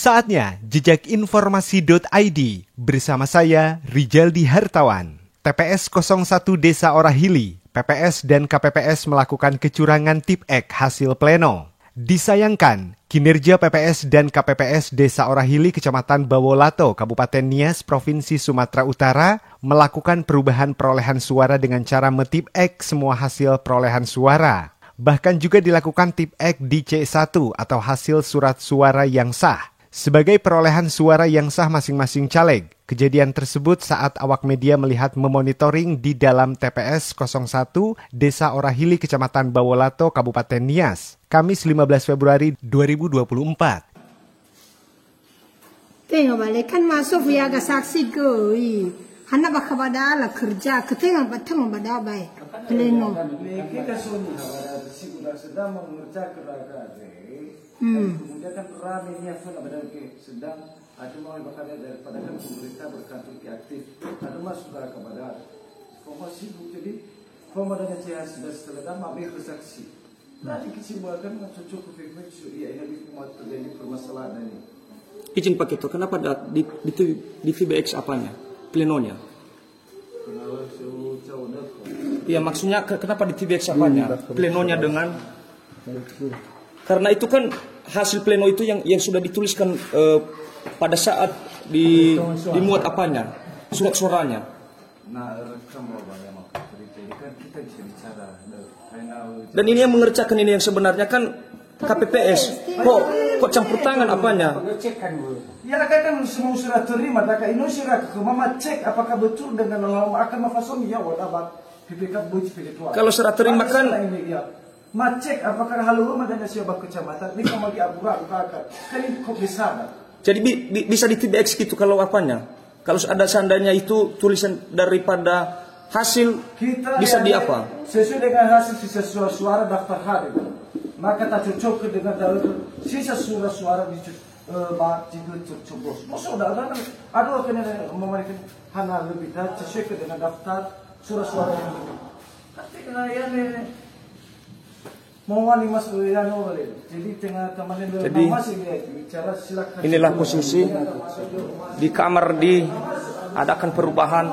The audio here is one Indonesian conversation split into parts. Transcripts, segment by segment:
Saatnya Jejak Informasi.id bersama saya Rijaldi Hartawan. TPS 01 Desa Orahili, PPS dan KPPS melakukan kecurangan Tip-Ek hasil pleno. Disayangkan, kinerja PPS dan KPPS Desa Orahili, Kecamatan Bawolato, Kabupaten Nias, Provinsi Sumatera Utara melakukan perubahan perolehan suara dengan cara metip-ek semua hasil perolehan suara. Bahkan juga dilakukan tip-ek di C1 atau hasil surat suara yang sah sebagai perolehan suara yang sah masing-masing caleg. Kejadian tersebut saat awak media melihat memonitoring di dalam TPS 01 Desa Orahili, Kecamatan Bawolato, Kabupaten Nias, Kamis 15 Februari 2024. Tengok balik kan masuk via ke saksi ke, hana bakabada lah kerja, ketengah batang bada baik, pleno. Kita sedang mengerjakan kemudian kan ramainya sedang ada mau berkata daripada kan pemerintah berkantor aktif ada masuk kepada informasi jadi pemadanya saya sudah setelah ambil kesaksi nanti kesimpulan cukup ya ini terjadi permasalahan ini. Izin Pak Ketua, kenapa di VBX apanya? Plenonya? Iya, maksudnya kenapa di VBX apanya? Plenonya dengan... Karena itu kan hasil pleno itu yang sudah dituliskan pada saat dimuat apanya? Surat suaranya. Dan ini yang mengerjakan ini yang sebenarnya kan KPPS. Kok campur tangan apanya? Ya kan semua surat terima, ini surat ke mama cek apakah betul dengan akan mafasum ya whatever. Kalau surat terima kan macek apakah halu rumah dan siapa kecamatan ini kamu diabura kan ini kok bisa. Jadi bisa di TBX gitu kalau apanya? Kalau ada seandainya itu tulisan daripada hasil kita bisa di apa? Sesuai dengan hasil sisa suara daftar hari. Maka tak cocok dengan sisa suara di coblos. Maksudnya ada kena memberikan hana lebih sesuai dengan daftar suara yang lebih. Ketika ya jadi inilah posisi di kamar diadakan perubahan.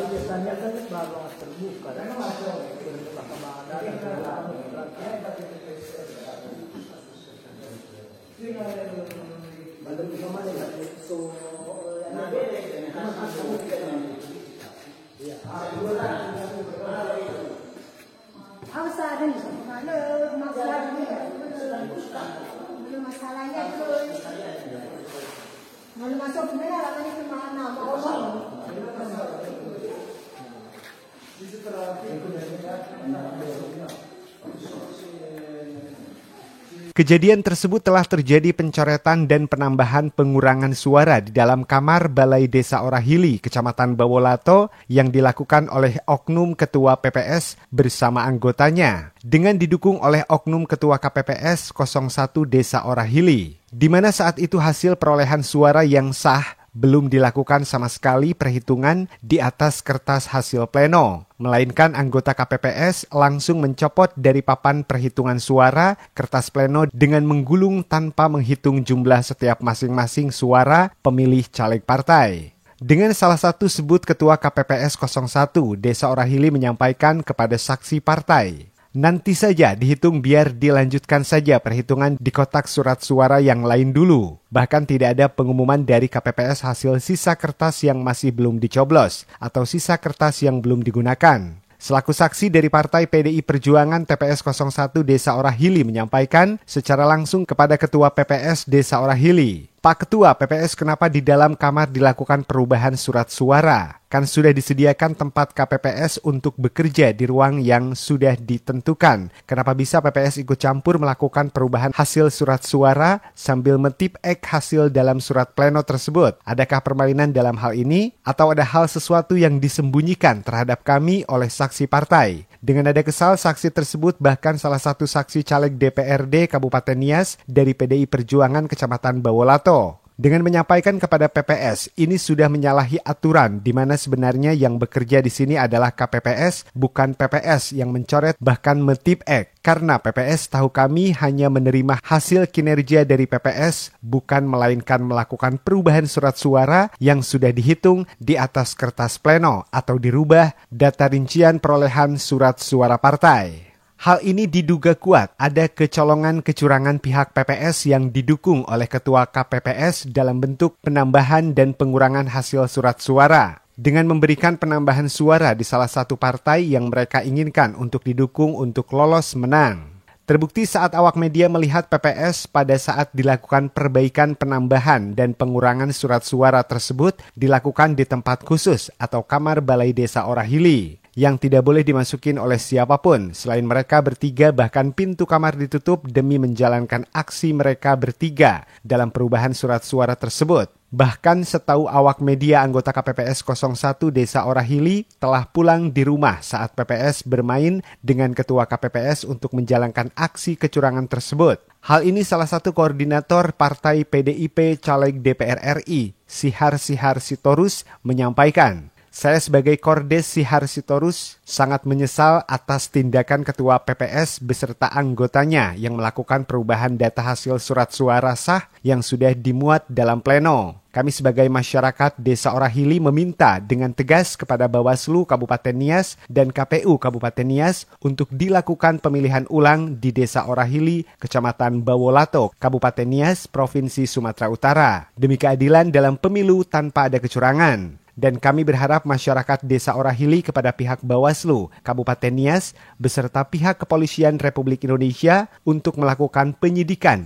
Biasanya kan baru terbuka dan masalahnya belum masuk gimana namanya kemana mau Kejadian tersebut telah terjadi pencoretan dan penambahan pengurangan suara di dalam kamar Balai Desa Orahili, Kecamatan Bawolato yang dilakukan oleh Oknum Ketua PPS bersama anggotanya dengan didukung oleh Oknum Ketua KPPS 01 Desa Orahili, di mana saat itu hasil perolehan suara yang sah belum dilakukan sama sekali perhitungan di atas kertas hasil pleno, melainkan anggota KPPS langsung mencopot dari papan perhitungan suara kertas pleno dengan menggulung tanpa menghitung jumlah setiap masing-masing suara pemilih caleg partai. Dengan salah satu sebut Ketua KPPS 01 Desa Orahili menyampaikan kepada saksi partai, nanti saja dihitung biar dilanjutkan saja perhitungan di kotak surat suara yang lain dulu. Bahkan tidak ada pengumuman dari KPPS hasil sisa kertas yang masih belum dicoblos atau sisa kertas yang belum digunakan. Selaku saksi dari Partai PDI Perjuangan TPS 01 Desa Orahili menyampaikan secara langsung kepada Ketua PPS Desa Orahili, Pak Ketua PPS, kenapa di dalam kamar dilakukan perubahan surat suara? Kan sudah disediakan tempat KPPS untuk bekerja di ruang yang sudah ditentukan. Kenapa bisa PPS ikut campur melakukan perubahan hasil surat suara sambil metip-ek hasil dalam surat pleno tersebut? Adakah permainan dalam hal ini? Atau ada hal sesuatu yang disembunyikan terhadap kami oleh saksi partai? Dengan nada kesal, saksi tersebut bahkan salah satu saksi caleg DPRD Kabupaten Nias dari PDI Perjuangan Kecamatan Bawolato. Dengan menyampaikan kepada PPS, ini sudah menyalahi aturan di mana sebenarnya yang bekerja di sini adalah KPPS, bukan PPS yang mencoret bahkan metipek. Karena PPS tahu kami hanya menerima hasil kinerja dari PPS, bukan melainkan melakukan perubahan surat suara yang sudah dihitung di atas kertas pleno atau dirubah data rincian perolehan surat suara partai. Hal ini diduga kuat ada kecolongan kecurangan pihak PPS yang didukung oleh Ketua KPPS dalam bentuk penambahan dan pengurangan hasil surat suara. Dengan memberikan penambahan suara di salah satu partai yang mereka inginkan untuk didukung untuk lolos menang. Terbukti saat awak media melihat PPS pada saat dilakukan perbaikan penambahan dan pengurangan surat suara tersebut dilakukan di tempat khusus atau kamar Balai Desa Orahili, yang tidak boleh dimasukin oleh siapapun selain mereka bertiga, bahkan pintu kamar ditutup demi menjalankan aksi mereka bertiga dalam perubahan surat suara tersebut. Bahkan setahu awak media, anggota KPPS 01 Desa Orahili telah pulang di rumah saat PPS bermain dengan Ketua KPPS untuk menjalankan aksi kecurangan tersebut. Hal ini salah satu koordinator Partai PDIP Caleg DPR RI, Sihar Sitorus, menyampaikan. Saya sebagai Kordes Sihar Sitorus sangat menyesal atas tindakan Ketua PPS beserta anggotanya yang melakukan perubahan data hasil surat suara sah yang sudah dimuat dalam pleno. Kami sebagai masyarakat Desa Orahili meminta dengan tegas kepada Bawaslu Kabupaten Nias dan KPU Kabupaten Nias untuk dilakukan pemilihan ulang di Desa Orahili, Kecamatan Bawolato, Kabupaten Nias, Provinsi Sumatera Utara, demi keadilan dalam pemilu tanpa ada kecurangan. Dan kami berharap masyarakat Desa Orahili kepada pihak Bawaslu Kabupaten Nias beserta pihak Kepolisian Republik Indonesia untuk melakukan penyidikan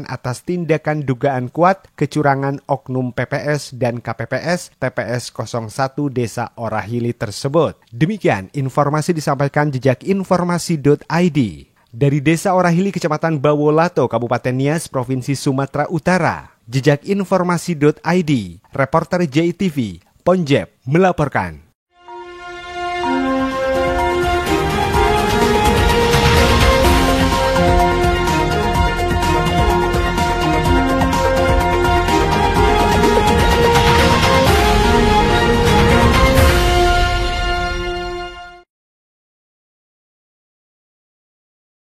atas tindakan dugaan kuat kecurangan oknum PPS dan KPPS TPS 01 Desa Orahili tersebut. Demikian informasi disampaikan jejakinformasi.id. Dari Desa Orahili, Kecamatan Bawolato, Kabupaten Nias, Provinsi Sumatera Utara. Jejakinformasi.id, reporter JTV, Ponjeb, melaporkan.